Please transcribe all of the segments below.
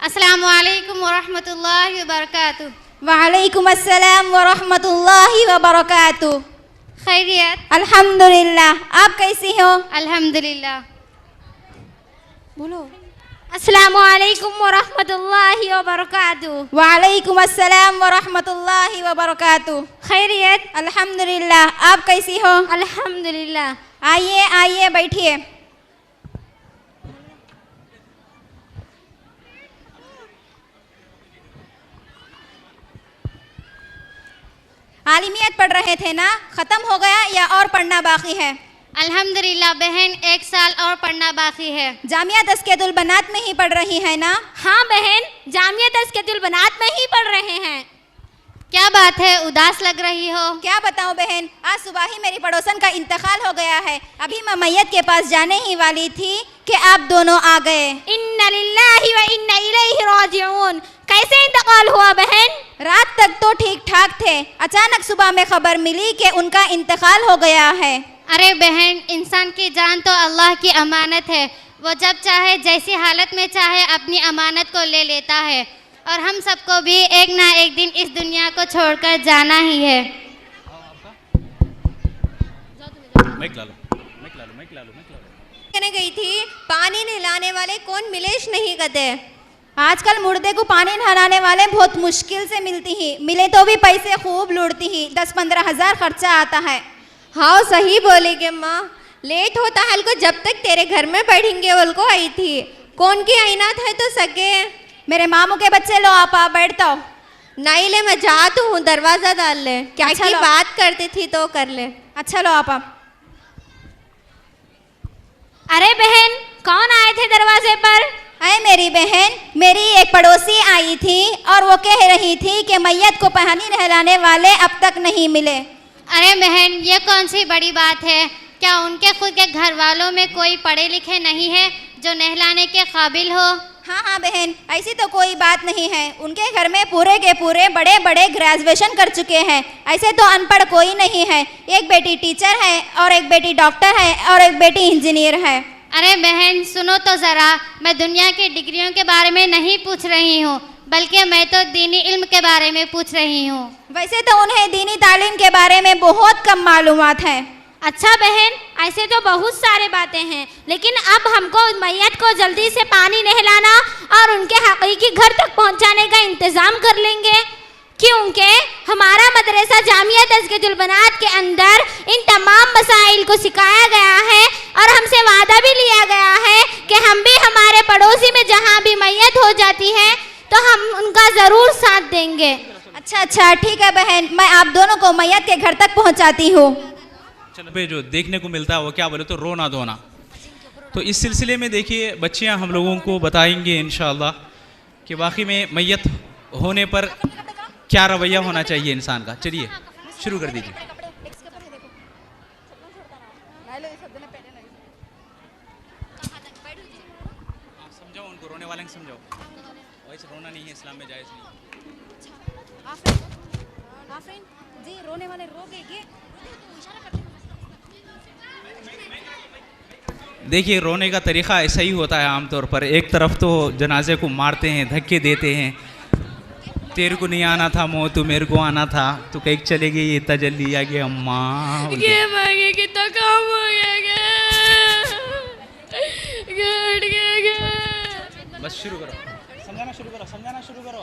अस्सलामुअलैकुम वरहमतुल्लाहि वबरकातुह। वालेकुम अस्सलाम वरहमतुल्लाहि वबरकातुह। खैरियत? अल्हम्दुलिल्लाह। आप कैसी हो? अल्हम्दुलिल्लाह। बोलो। अस्सलामुअलैकुम वरहमतुल्लाहि वबरकातुह। वालेकुम अस्सलाम वरहमतुल्लाहि वबरकातुह। खैरियत? अल्हम्दुलिल्लाह। आप कैसी हो? अल्हम्दुलिल्लाह। आइए आइए बैठिए। आलिमियत पढ़ रहे थे ना, खत्म हो गया या और पढ़ना बाकी है? अल्हम्दुलिल्लाह बहन, 1 साल और पढ़ना बाकी है। जामिया तज़कियतुल बनात में ही पढ़ रही है ना? हाँ बहन, जामिया तज़कियतुल बनात में ही पढ़ रहे हैं। क्या बात है, उदास लग रही हो? क्या बताऊं बहन, आज सुबह ही मेरी पड़ोसन का इंतकाल हो गया है। अभी मैं मैयत के पास जाने ही वाली थी कि आप दोनों आ गए। इन्ना लिल्लाहि व इन्ना इलैहि राजिऊन। कैसे इंतकाल हुआ बहन? रात तक तो ठीक ठाक थे, अचानक सुबह में खबर मिली कि उनका इंतकाल हो गया है। अरे बहन, इंसान की जान तो अल्लाह की अमानत है। वो जब चाहे जैसी हालत में चाहे अपनी अमानत को ले लेता है, और हम सबको भी एक ना एक दिन इस दुनिया को छोड़कर जाना ही है। कहने गई थी, पानी नहलाने वाले कौन मिलेश नहीं करते। आजकल मुर्दे को पानी नहलाने वाले बहुत मुश्किल से मिलती ही, मिले तो भी पैसे खूब लूटती ही, 10-15 हज़ार खर्चा आता है। हाँ सही बोलेगे माँ, लेट होता हल को जब तक तेरे घर में पढ़ेंगे वल को आई थी। कौन की आईनात है तो सके? मेरे मामू के बच्चे लो, आप बैठता हो। नहीं ले, मैं जाती हूँ, दरवाजा डाल ले। क्या अच्छा की लो। बात करती थी तो कर ले। अच्छा लो आप। अरे बहन, कौन आए थे दरवाजे पर? अरे मेरी बहन, मेरी एक पड़ोसी आई थी और वो कह रही थी कि मैयत को पानी नहलाने वाले अब तक नहीं मिले। अरे बहन, ये कौन सी बड़ी बात है? क्या उनके खुद के घर वालों में कोई पढ़े लिखे नहीं है जो नहलाने के काबिल हो? हाँ हाँ बहन, ऐसी तो कोई बात नहीं है। उनके घर में पूरे के पूरे बड़े बड़े ग्रेजुएशन कर चुके हैं। ऐसे तो अनपढ़ कोई नहीं है। एक बेटी टीचर है और एक बेटी डॉक्टर है और एक बेटी इंजीनियर है। अरे बहन सुनो तो ज़रा, मैं दुनिया की डिग्रियों के बारे में नहीं पूछ रही हूँ, बल्कि मैं तो दीनी इल्म के बारे में पूछ रही हूँ। वैसे तो उन्हें दीनी तालीम के बारे में बहुत कम मालूमात है। अच्छा बहन, ऐसे तो बहुत सारे बातें हैं, लेकिन अब हमको मैयत को जल्दी से पानी नहलाना और उनके हकीकी घर तक पहुंचाने का इंतज़ाम कर लेंगे, क्योंकि हमारा मदरसा जामिया तज़कियतुल बनात के अंदर इन तमाम मसाइल को सिखाया गया है और हमसे वादा भी लिया गया है कि हम भी हमारे पड़ोसी में जहाँ भी मैयत हो जाती है तो हम उनका ज़रूर साथ देंगे। अच्छा अच्छा ठीक है बहन, मैं आप दोनों को मैयत के घर तक पहुंचाती हूँ। पे जो देखने को मिलता है वो क्या बोले तो रोना धोना। तो इस सिलसिले में देखिए, बच्चियां हम लोगों को बताएंगे इंशाअल्लाह कि वाकई में मैयत होने पर क्या रवैया होना चाहिए इंसान का। चलिए शुरू कर दीजिए। समझाओ उनको, रोने वाले को समझाओ, वैसे रोना नहीं है, इस्लाम में जायज़ नहीं। जी रोने वाले रोगे। देखिए, रोने का तरीक़ा ऐसा ही होता है आमतौर पर। एक तरफ तो जनाजे को मारते हैं, धक्के देते हैं, तेरे को नहीं आना था मौत, तू मेरे को आना था, तो कहीं चले गई, ये तजल्ली आ गया अम्मा। ये मांगे कितना काम हो गया। बस शुरू करो, समझाना शुरू करो, समझाना शुरू करो।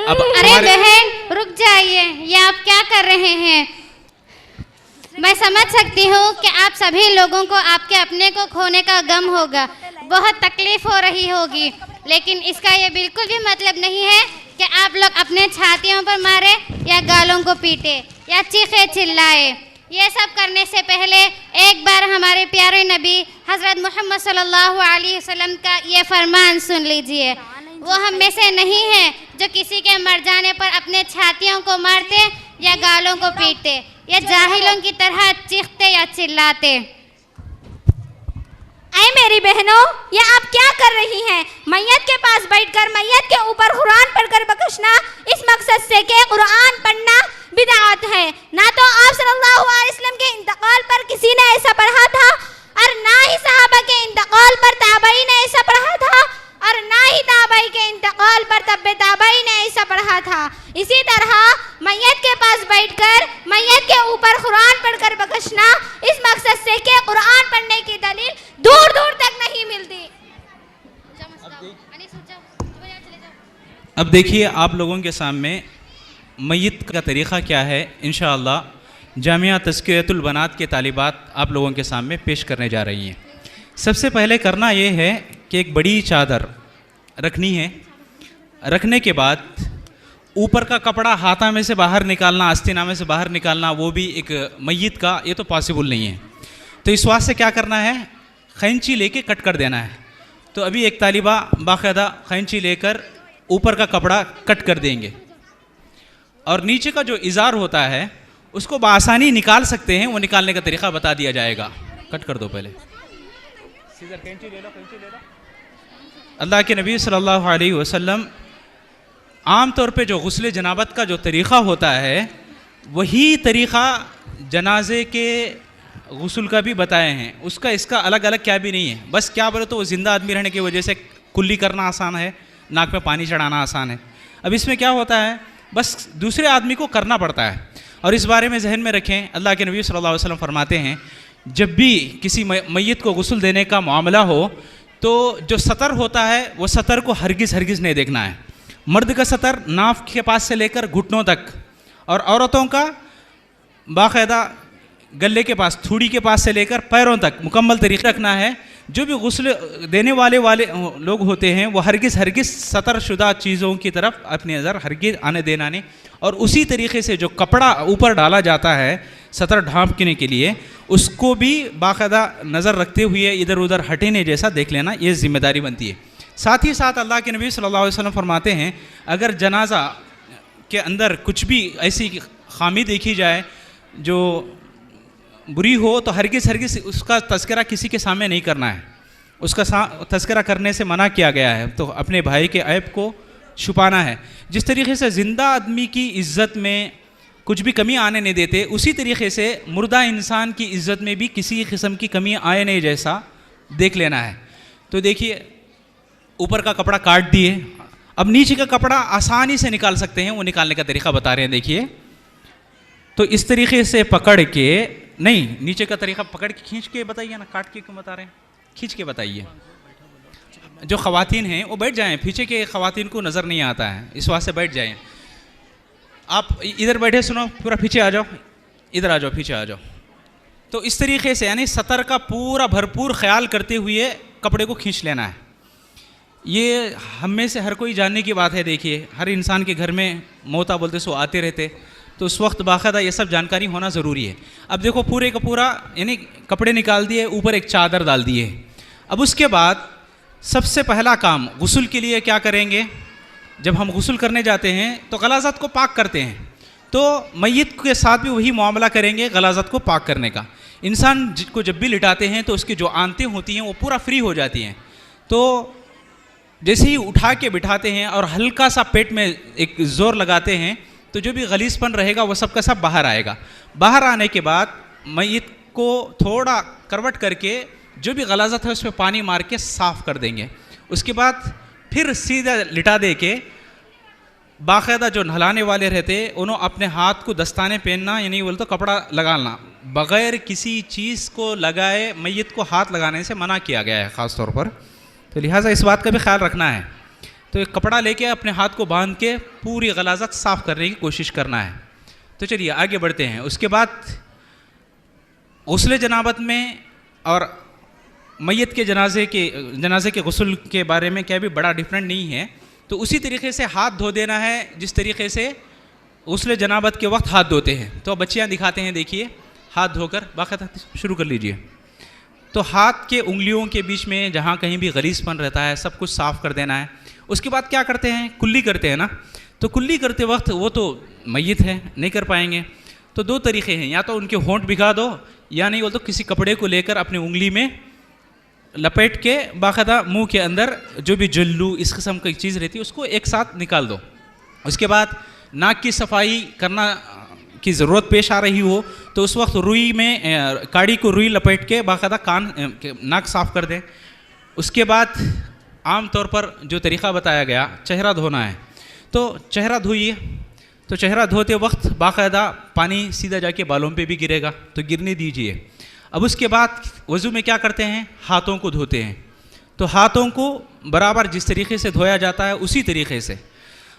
अब अरे बहन रुक जाइए, ये आप क्या कर रहे हैं? मैं समझ सकती हूँ कि आप सभी लोगों को आपके अपने को खोने का गम होगा, बहुत तकलीफ हो रही होगी, लेकिन इसका ये बिल्कुल भी मतलब नहीं है कि आप लोग अपने छातियों पर मारे या गालों को पीटे। या चीखे चिल्लाए। ये सब करने से पहले एक बार हमारे प्यारे नबी हज़रत मोहम्मद सल्लल्लाहु अलैहि वसल्लम का ये फरमान सुन लीजिए। वो हम में से नहीं है जो किसी के मर जाने पर अपने छातियों को मारते या गालों को पीटते, या जाहिलों की तरह चीखते या चिल्लाते। ऐ मेरी बहनों, ये आप क्या कर रही हैं? मैयत के पास बैठकर मैयत के ऊपर कुरान पढ़कर बख्शना इस मकसद से कि कुरान पढ़ना बिदअत है। ना तो आप सल्लल्लाहु अलैहि वसल्लम के इंतकाल पर किसी ने ऐसा पढ़ा था, और ना ही सहाबा के इंतकाल पर ताबई ने ऐसा पढ़ा था, और ना ही ताबई के इंतकाल पर तब्बे ताबई ने ऐसा पढ़ा था। इसी तरह मैयत के पास बैठकर मैयत के ऊपर कुरान पढ़कर बख्शना इस मकसद से कि कुरान पढ़ने की दलील दूर दूर तक नहीं मिलती। अब देखिए आप लोगों के सामने मैयत का तरीक़ा क्या है, इंशाअल्लाह जामिया तज़किरतुल बनात के तालिबात आप लोगों के सामने पेश करने जा रही हैं। सबसे पहले करना ये है कि एक बड़ी चादर रखनी है। रखने के बाद ऊपर का कपड़ा हाथा में से बाहर निकालना, आस्तीना में से बाहर निकालना, वो भी एक मैयत का, ये तो पॉसिबल नहीं है। तो इस वास्ते क्या करना है, खैंची लेके कट कर देना है। तो अभी एक तालिबा बाकायदा खैंची लेकर ऊपर का कपड़ा कट कर देंगे, और नीचे का जो इज़ार होता है उसको बआसानी निकाल सकते हैं, वो निकालने का तरीक़ा बता दिया जाएगा। कट कर दो पहले, सीधर कैंची ले लो, कैंची ले लो। अल्लाह के नबी सल्लल्लाहु अलैहि वसल्लम आम तौर पे जो गुस्ल जनाबत का जो तरीक़ा होता है वही तरीक़ा जनाजे के गुस्ल का भी बताए हैं। उसका इसका अलग अलग क्या भी नहीं है। बस क्या बोले तो वो ज़िंदा आदमी रहने की वजह से कुल्ली करना आसान है, नाक में पानी चढ़ाना आसान है। अब इसमें क्या होता है, बस दूसरे आदमी को करना पड़ता है। और इस बारे में जहन में रखें, अल्लाह के नबी सल्लल्लाहु अलैहि वसल्लम फरमाते हैं जब भी किसी मैयत को गुस्ल देने का मामला हो तो जो सतर होता है वो सतर को हरगिज़ नहीं देखना है। मर्द का सतर नाफ के पास से लेकर घुटनों तक, और औरतों का बाकायदा गले के पास, थूड़ी के पास से लेकर पैरों तक मुकम्मल तरीक़ा रखना है। जो भी गुस्ल देने वाले लोग होते हैं वो हरगिज़ सतर शुदा चीज़ों की तरफ अपनी नज़र हरगिज़ आने देना नहीं। और उसी तरीके से जो कपड़ा ऊपर डाला जाता है सतर ढांपने के लिए, उसको भी बाकायदा नज़र रखते हुए इधर उधर हटेने जैसा देख लेना, ये ज़िम्मेदारी बनती है। साथ ही साथ अल्लाह के नबी सल्लल्लाहु अलैहि वसल्लम फरमाते हैं अगर जनाजा के अंदर कुछ भी ऐसी खामी देखी जाए जो बुरी हो तो हरगिज़ उसका तज़किरा किसी के सामने नहीं करना है। उसका तज़किरा करने से मना किया गया है। तो अपने भाई के ऐब को छुपाना है। जिस तरीके से ज़िंदा आदमी की इज़्ज़त में कुछ भी कमी आने नहीं देते, उसी तरीके से मुर्दा इंसान की इज़्ज़त में भी किसी किस्म की कमी आए नहीं जैसा देख लेना है। तो देखिए ऊपर का कपड़ा काट दिए, अब नीचे का कपड़ा आसानी से निकाल सकते हैं, वो निकालने का तरीक़ा बता रहे हैं। देखिए तो इस तरीके से पकड़ के, नहीं नीचे का तरीक़ा पकड़ के खींच के बताइए ना, काट के क्यों बता रहे हैं, खींच के बताइए। जो ख़वातीन हैं वो बैठ जाएं, पीछे के ख़वातीन को नज़र नहीं आता है, इस वास्ते बैठ जाएं। आप इधर बैठे सुनो, पूरा पीछे आ जाओ, इधर आ जाओ, पीछे आ जाओ। तो इस तरीके से यानी सतर का पूरा भरपूर ख्याल करते हुए कपड़े को खींच लेना है। ये हम में से हर कोई जानने की बात है। देखिए हर इंसान के घर में मौता बोलते सो आते रहते, तो उस वक्त बाकायदा ये सब जानकारी होना ज़रूरी है। अब देखो पूरे का पूरा यानी कपड़े निकाल दिए, ऊपर एक चादर डाल दिए। अब उसके बाद सबसे पहला काम गुस्ल के लिए क्या करेंगे, जब हम गुस्ल करने जाते हैं तो गलाज़त को पाक करते हैं। तो मैयत के साथ भी वही मामला करेंगे गलाज़त को पाक करने का। इंसान को जब भी लिटाते हैं तो उसकी जो आंतें होती हैं वो पूरा फ्री हो जाती हैं। तो जैसे ही उठा के बिठाते हैं और हल्का सा पेट में एक ज़ोर लगाते हैं तो जो भी गलीसपन रहेगा वो सब का सब बाहर आएगा। बाहर आने के बाद मैयत को थोड़ा करवट करके जो भी गलाज़त है उस पर पानी मार के साफ़ कर देंगे। उसके बाद फिर सीधा लिटा दे के बाकायदा जो नहलाने वाले रहते उन्होंने अपने हाथ को दस्ताने पहनना, यानी बोल तो कपड़ा लगाना, बग़ैर किसी चीज़ को लगाए मैयत को हाथ लगाने से मना किया गया है ख़ास तौर पर। तो लिहाजा इस बात का भी ख्याल रखना है। तो एक कपड़ा लेके अपने हाथ को बांध के पूरी गलाज़त साफ़ करने की कोशिश करना है। तो चलिए आगे बढ़ते हैं। उसके बाद गुस्ल जनाबत में और मैयत के जनाजे के गुस्ल के बारे में क्या भी बड़ा डिफरेंट नहीं है। तो उसी तरीके से हाथ धो देना है जिस तरीके से गुस्ल जनाबत के वक्त हाथ धोते हैं। तो बच्चियाँ दिखाते हैं, देखिए हाथ धोकर बाकायदा शुरू कर लीजिए। तो हाथ के उंगलियों के बीच में जहाँ कहीं भी गलीसपन रहता है सब कुछ साफ़ कर देना है। उसके बाद क्या करते हैं, कुल्ली करते हैं ना। तो कुल्ली करते वक्त वो तो मैयत है, नहीं कर पाएंगे। तो दो तरीक़े हैं, या तो उनके होंठ भिगा दो, या नहीं बोल तो किसी कपड़े को लेकर अपनी उंगली में लपेट के बाकायदा मुंह के अंदर जो भी जल्लू इस किस्म की चीज़ रहती है उसको एक साथ निकाल दो। उसके बाद नाक की सफाई करना की ज़रूरत पेश आ रही हो तो उस वक्त रुई में काड़ी को रुई लपेट के बाकायदा नाक साफ़ कर दें। उसके बाद आम तौर पर जो तरीक़ा बताया गया, चेहरा धोना है तो चेहरा धोइए। तो चेहरा धोते वक्त बाकायदा पानी सीधा जाके बालों पे भी गिरेगा, तो गिरने दीजिए। अब उसके बाद वज़ू में क्या करते हैं, हाथों को धोते हैं। तो हाथों को बराबर जिस तरीके से धोया जाता है उसी तरीके से।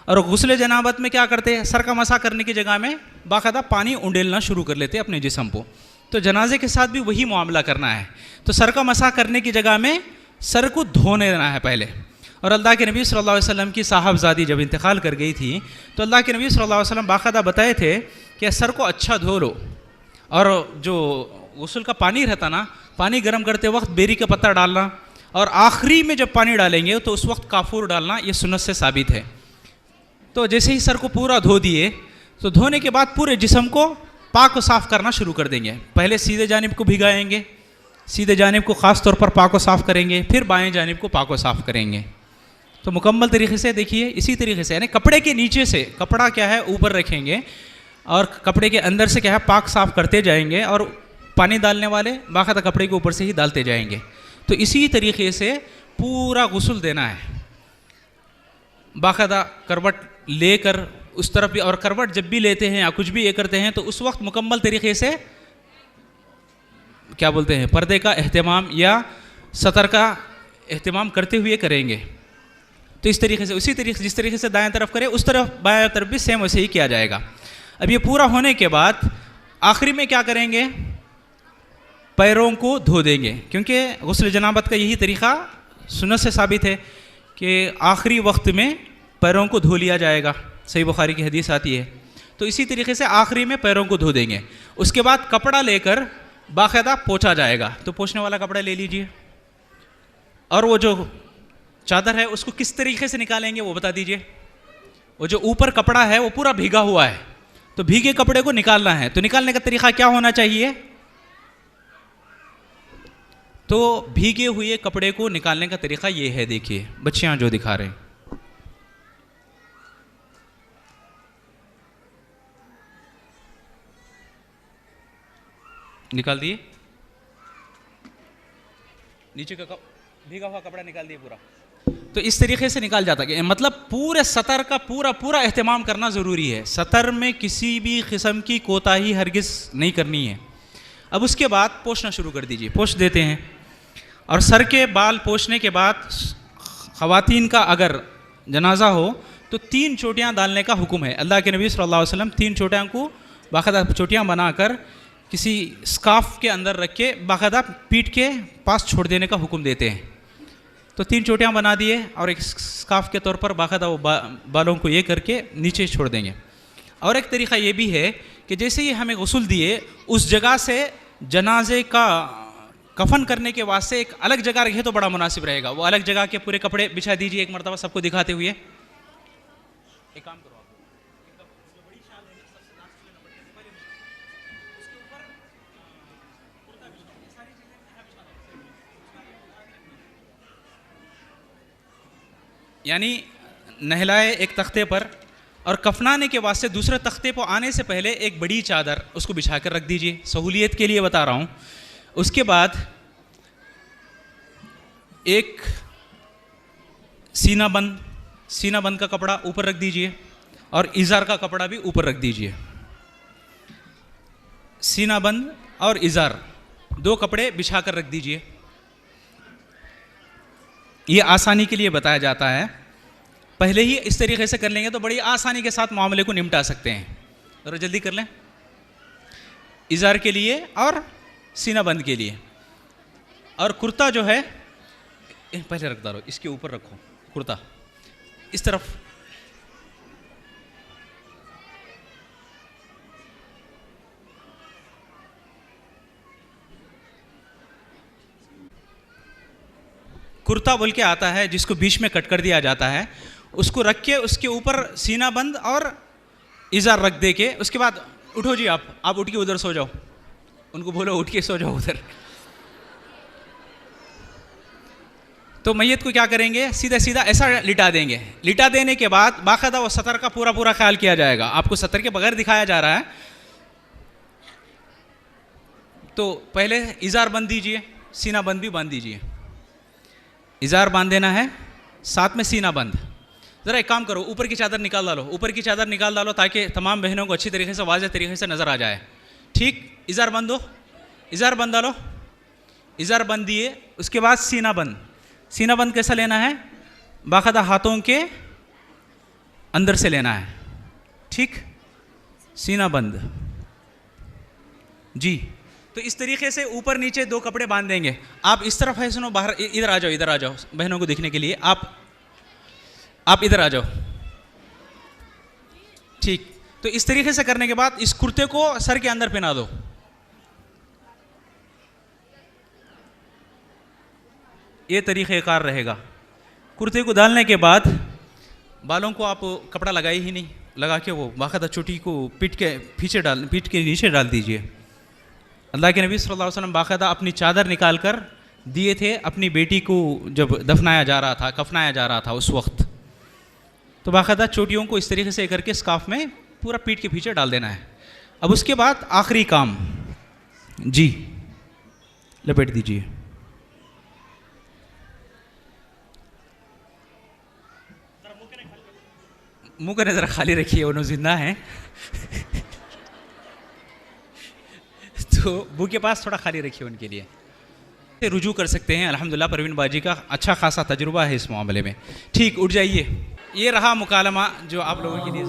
और गुस्ल जनाबत में क्या करते हैं, सर का मसा करने की जगह में बाकायदा पानी उंडेलना शुरू कर लेते हैं अपने जिस्म को। तो जनाजे के साथ भी वही मामला करना है। तो सर का मसा करने की जगह में सर को धोने देना है पहले। और अल्लाह के नबी सल्लल्लाहु अलैहि वसल्लम की साहबजादी जब इंतकाल कर गई थी तो अल्लाह के नबी सल्लल्लाहु अलैहि वसल्लम बाकायदा बताए थे कि सर को अच्छा धो लो, और जो गुस्ल का पानी रहता ना, पानी गर्म करते वक्त बेरी का पत्ता डालना, और आखिरी में जब पानी डालेंगे तो उस वक्त काफूर डालना, ये सुन्नत से साबित है। तो जैसे ही सर को पूरा धो दिए तो धोने के बाद पूरे जिस्म को पाक को साफ़ करना शुरू कर देंगे। पहले सीधे जानिब को भिगाएंगे, सीधे जानिब को ख़ास तौर पर पाक को साफ़ करेंगे, फिर बाएं जानिब को पाक को साफ़ करेंगे। तो मुकम्मल तरीके से देखिए, इसी तरीके से, यानी कपड़े के नीचे से कपड़ा क्या है ऊपर रखेंगे और कपड़े के अंदर से क्या है पाक साफ़ करते जाएंगे, और पानी डालने वाले बाकायदा कपड़े के ऊपर से ही डालते जाएंगे। तो इसी तरीके से पूरा गुस्ल देना है। बाकायदा करवट लेकर उस तरफ भी, और करवट जब भी लेते हैं या कुछ भी ये करते हैं तो उस वक्त मुकम्मल तरीके से क्या बोलते हैं, पर्दे का एहतमाम या सतर का एहतमाम करते हुए करेंगे। तो इस तरीके से, उसी तरीके जिस तरीके से दाएं तरफ करें उस तरफ बाएं तरफ भी सेम वैसे ही किया जाएगा। अब ये पूरा होने के बाद आखिरी में क्या करेंगे, पैरों को धो देंगे, क्योंकि गुस्ल जनाबत का यही तरीक़ा सुन्नत से साबित है कि आखिरी वक्त में पैरों को धो लिया जाएगा। सही बुखारी की हदीस आती है। तो इसी तरीके से आखिरी में पैरों को धो देंगे। उसके बाद कपड़ा लेकर बाकायदा पोंछा जाएगा। तो पोंछने वाला कपड़ा ले लीजिए, और वो जो चादर है उसको किस तरीके से निकालेंगे वो बता दीजिए। वो जो ऊपर कपड़ा है वो पूरा भीगा हुआ है, तो भीगे कपड़े को निकालना है। तो निकालने का तरीका क्या होना चाहिए, तो भीगे हुए कपड़े को निकालने का तरीका ये है, देखिए बच्चियां जो दिखा रहे हैं। निकाल दिए, नीचे का भीगा हुआ कपड़ा निकाल दिए पूरा। तो इस तरीके से निकाल जाता है, मतलब पूरे सतर का पूरा एहतमाम करना ज़रूरी है। सतर में किसी भी किस्म की कोताही हरगिज़ नहीं करनी है। अब उसके बाद पोंछना शुरू कर दीजिए, पोंछ देते हैं। और सर के बाल पोंछने के बाद ख़वातीन का अगर जनाजा हो तो 3 चोटियाँ डालने का हुक्म है। अल्लाह के नबी सल्लल्लाहु अलैहि वसल्लम 3 चोटियाँ को बाकायदा चोटियाँ बनाकर किसी स्काफ के अंदर रख के बाकायदा पीठ के पास छोड़ देने का हुक्म देते हैं। तो 3 चोटियाँ बना दिए और एक स्काफ के तौर पर बाकायदा वो बालों को ये करके नीचे छोड़ देंगे। और एक तरीक़ा ये भी है कि जैसे ही हमें गुस्ल दिए उस जगह से जनाजे का कफन करने के वास्ते एक अलग जगह रखे तो बड़ा मुनासिब रहेगा। वो अलग जगह के पूरे कपड़े बिछा दीजिए एक मरतबा सबको दिखाते हुए। एक काम करो, यानी नहलाए एक तख्ते पर, और कफनाने के वास्ते दूसरे तख्ते पर आने से पहले एक बड़ी चादर उसको बिछा कर रख दीजिए, सहूलियत के लिए बता रहा हूँ। उसके बाद एक सीना बंद का कपड़ा ऊपर रख दीजिए, और इज़ार का कपड़ा भी ऊपर रख दीजिए। सीना बंद और इज़ार 2 कपड़े बिछा कर रख दीजिए। ये आसानी के लिए बताया जाता है। पहले ही इस तरीके से कर लेंगे तो बड़ी आसानी के साथ मामले को निपटा सकते हैं। जरा जल्दी कर लें, इज़ार के लिए और सीना बंद के लिए। और कुर्ता जो है पहले रख दो, इसके ऊपर रखो, कुर्ता इस तरफ कुर्ता बोल के आता है जिसको बीच में कट कर दिया जाता है, उसको रख के उसके ऊपर सीना बंद और इज़ार रख दे के उसके बाद उठो जी, आप उठ के उधर सो जाओ, उनको बोलो उठ के सो जाओ उधर। तो मैयत को क्या करेंगे, सीधा सीधा ऐसा लिटा देंगे। लिटा देने के बाद बाकायदा वो सतर का पूरा पूरा ख्याल किया जाएगा। आपको सतर के बगैर दिखाया जा रहा है। तो पहले इज़ार बांध दीजिए, सीना बंद भी बांध दीजिए। इज़ार बांध देना है, साथ में सीना बंद। ज़रा एक काम करो, ऊपर की चादर निकाल डालो, ऊपर की चादर निकाल डालो ताकि तमाम बहनों को अच्छी तरीके से वाज़ेह तरीके से नज़र आ जाए। ठीक, इज़ार बंद दो, इज़ार बंद डालो, इज़ार बंद दिए, उसके बाद सीना बंद। सीना बंद कैसा लेना है, बाकायदा हाथों के अंदर से लेना है। ठीक, सीना बंद जी। तो इस तरीके से ऊपर नीचे 2 कपड़े बांध देंगे। आप इस तरफ है, सुनो बाहर, इधर आ जाओ, इधर आ जाओ बहनों को दिखने के लिए। आप इधर आ जाओ। ठीक, तो इस तरीके से करने के बाद इस कुर्ते को सर के अंदर पहना दो। ये तरीक़ेकार रहेगा। कुर्ते को डालने के बाद बालों को आप कपड़ा लगाए ही नहीं, लगा के वो बाकायदा चोटी को पीठ के नीचे डाल दीजिए। अल्लाह के नबी सल्लल्लाहु अलैहि वसल्लम बाकायदा अपनी चादर निकाल कर दिए थे अपनी बेटी को जब दफनाया जा रहा था, कफनाया जा रहा था उस वक्त। तो बाकायदा चोटियों को इस तरीके से करके स्काफ में पूरा पीठ के पीछे डाल देना है। अब उसके बाद आखिरी काम जी, लपेट दीजिए। मुंह का नज़र खाली रखिए, उन्होंने जिंदा हैं तो मुंह के पास थोड़ा खाली रखिए उनके लिए। रुजू कर सकते हैं। अल्हम्दुलिल्लाह परवीन बाजी का अच्छा खासा तजुर्बा है इस मामले में। ठीक, उठ जाइए। ये रहा मुकालमा जो आप लोगों के लिए